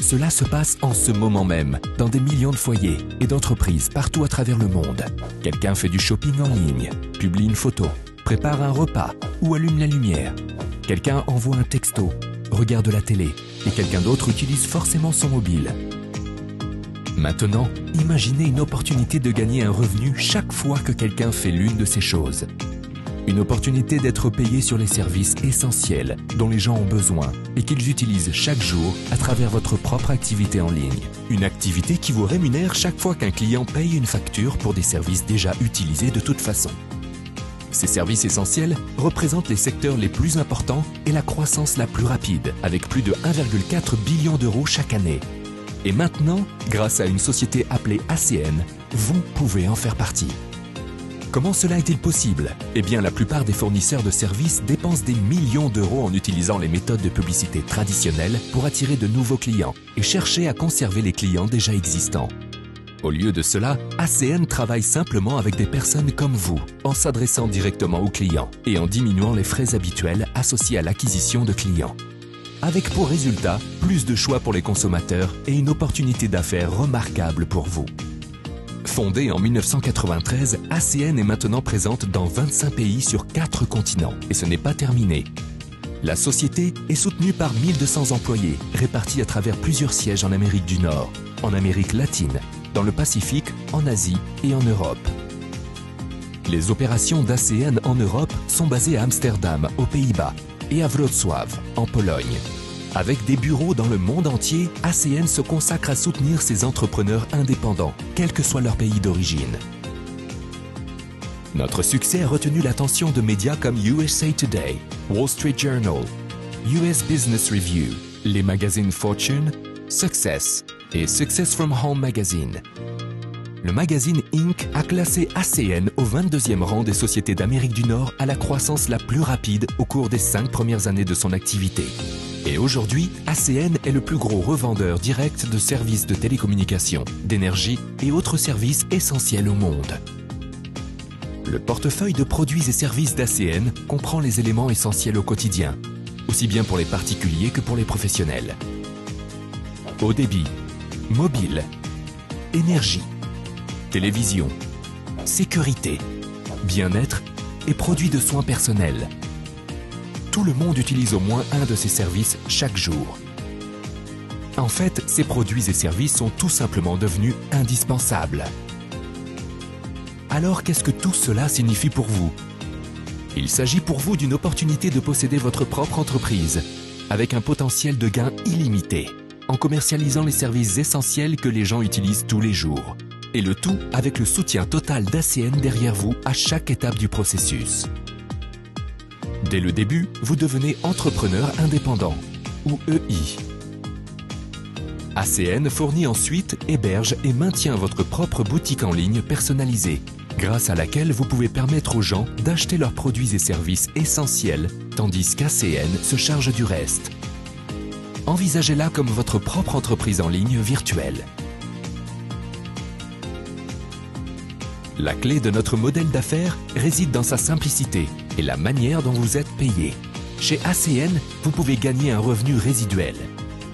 Cela se passe en ce moment même, dans des millions de foyers et d'entreprises partout à travers le monde. Quelqu'un fait du shopping en ligne, publie une photo, prépare un repas ou allume la lumière. Quelqu'un envoie un texto, regarde la télé et quelqu'un d'autre utilise forcément son mobile. Maintenant, imaginez une opportunité de gagner un revenu chaque fois que quelqu'un fait l'une de ces choses. Une opportunité d'être payé sur les services essentiels dont les gens ont besoin et qu'ils utilisent chaque jour à travers votre propre activité en ligne. Une activité qui vous rémunère chaque fois qu'un client paye une facture pour des services déjà utilisés de toute façon. Ces services essentiels représentent les secteurs les plus importants et la croissance la plus rapide, avec plus de 1,4 billion d'euros chaque année. Et maintenant, grâce à une société appelée ACN, vous pouvez en faire partie. Comment cela est-il possible? Eh bien, la plupart des fournisseurs de services dépensent des millions d'euros en utilisant les méthodes de publicité traditionnelles pour attirer de nouveaux clients et chercher à conserver les clients déjà existants. Au lieu de cela, ACN travaille simplement avec des personnes comme vous, en s'adressant directement aux clients et en diminuant les frais habituels associés à l'acquisition de clients. Avec pour résultat, plus de choix pour les consommateurs et une opportunité d'affaires remarquable pour vous. Fondée en 1993, ACN est maintenant présente dans 25 pays sur 4 continents et ce n'est pas terminé. La société est soutenue par 1200 employés répartis à travers plusieurs sièges en Amérique du Nord, en Amérique latine, dans le Pacifique, en Asie et en Europe. Les opérations d'ACN en Europe sont basées à Amsterdam, aux Pays-Bas, et à Wrocław, en Pologne. Avec des bureaux dans le monde entier, ACN se consacre à soutenir ses entrepreneurs indépendants, quel que soit leur pays d'origine. Notre succès a retenu l'attention de médias comme USA Today, Wall Street Journal, US Business Review, les magazines Fortune, Success et Success from Home Magazine. Le magazine Inc. a classé ACN au 22e rang des sociétés d'Amérique du Nord à la croissance la plus rapide au cours des 5 premières années de son activité. Et aujourd'hui, ACN est le plus gros revendeur direct de services de télécommunications, d'énergie et autres services essentiels au monde. Le portefeuille de produits et services d'ACN comprend les éléments essentiels au quotidien, aussi bien pour les particuliers que pour les professionnels. Haut débit, mobile, énergie, télévision, sécurité, bien-être et produits de soins personnels. Tout le monde utilise au moins un de ces services chaque jour. En fait, ces produits et services sont tout simplement devenus indispensables. Alors, qu'est-ce que tout cela signifie pour vous? Il s'agit pour vous d'une opportunité de posséder votre propre entreprise, avec un potentiel de gain illimité, en commercialisant les services essentiels que les gens utilisent tous les jours. Et le tout avec le soutien total d'ACN derrière vous à chaque étape du processus. Dès le début, vous devenez entrepreneur indépendant, ou EI. ACN fournit ensuite, héberge et maintient votre propre boutique en ligne personnalisée, grâce à laquelle vous pouvez permettre aux gens d'acheter leurs produits et services essentiels, tandis qu'ACN se charge du reste. Envisagez-la comme votre propre entreprise en ligne virtuelle. La clé de notre modèle d'affaires réside dans sa simplicité et la manière dont vous êtes payé. Chez ACN, vous pouvez gagner un revenu résiduel,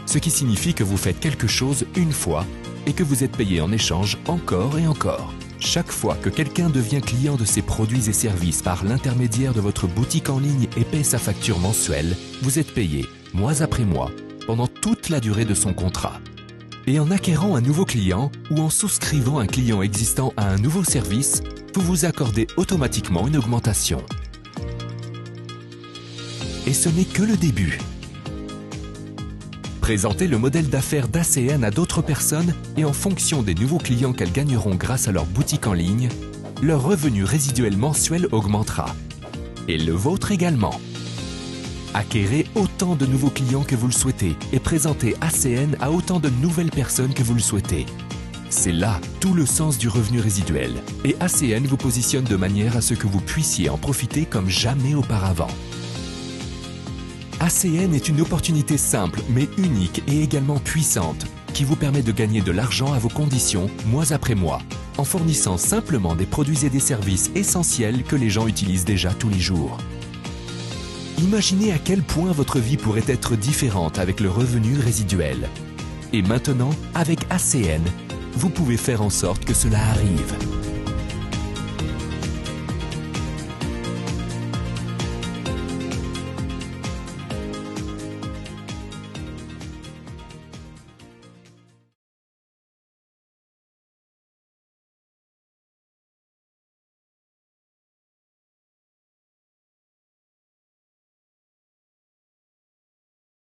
ce qui signifie que vous faites quelque chose une fois et que vous êtes payé en échange encore et encore. Chaque fois que quelqu'un devient client de ces produits et services par l'intermédiaire de votre boutique en ligne et paie sa facture mensuelle, vous êtes payé, mois après mois, pendant toute la durée de son contrat. Et en acquérant un nouveau client ou en souscrivant un client existant à un nouveau service, vous vous accordez automatiquement une augmentation. Et ce n'est que le début. Présentez le modèle d'affaires d'ACN à d'autres personnes et en fonction des nouveaux clients qu'elles gagneront grâce à leur boutique en ligne, leur revenu résiduel mensuel augmentera. Et le vôtre également. Acquérez autant de nouveaux clients que vous le souhaitez et présentez ACN à autant de nouvelles personnes que vous le souhaitez. C'est là tout le sens du revenu résiduel et ACN vous positionne de manière à ce que vous puissiez en profiter comme jamais auparavant. ACN est une opportunité simple mais unique et également puissante qui vous permet de gagner de l'argent à vos conditions mois après mois en fournissant simplement des produits et des services essentiels que les gens utilisent déjà tous les jours. Imaginez à quel point votre vie pourrait être différente avec le revenu résiduel. Et maintenant, avec ACN, vous pouvez faire en sorte que cela arrive.